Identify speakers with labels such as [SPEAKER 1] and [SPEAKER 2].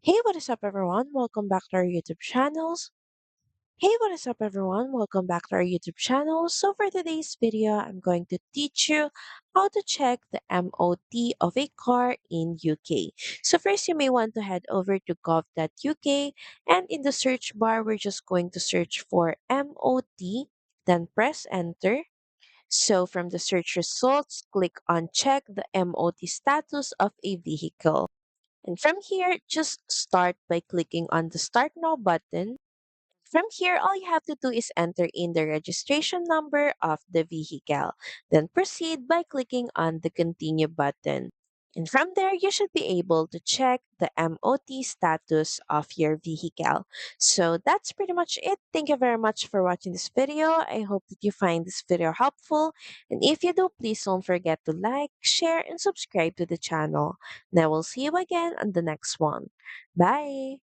[SPEAKER 1] Hey, what is up, everyone? Welcome back to our YouTube channels. Hey, what is up, everyone? Welcome back to our YouTube channel. So, for today's video, I'm going to teach you how to check the MOT of a car in UK. So, first, you may want to head over to gov.uk, and in the search bar, we're just going to search for MOT, then press enter. So, from the search results, click on check the MOT status of a vehicle. And from here, just start by clicking on the Start Now button. From here, all you have to do is enter in the registration number of the vehicle. Then proceed by clicking on the Continue button. And from there, you should be able to check the MOT status of your vehicle. So that's pretty much it. Thank you very much for watching this video. I hope that you find this video helpful. And if you do, please don't forget to like, share, and subscribe to the channel. And I will see you again on the next one. Bye!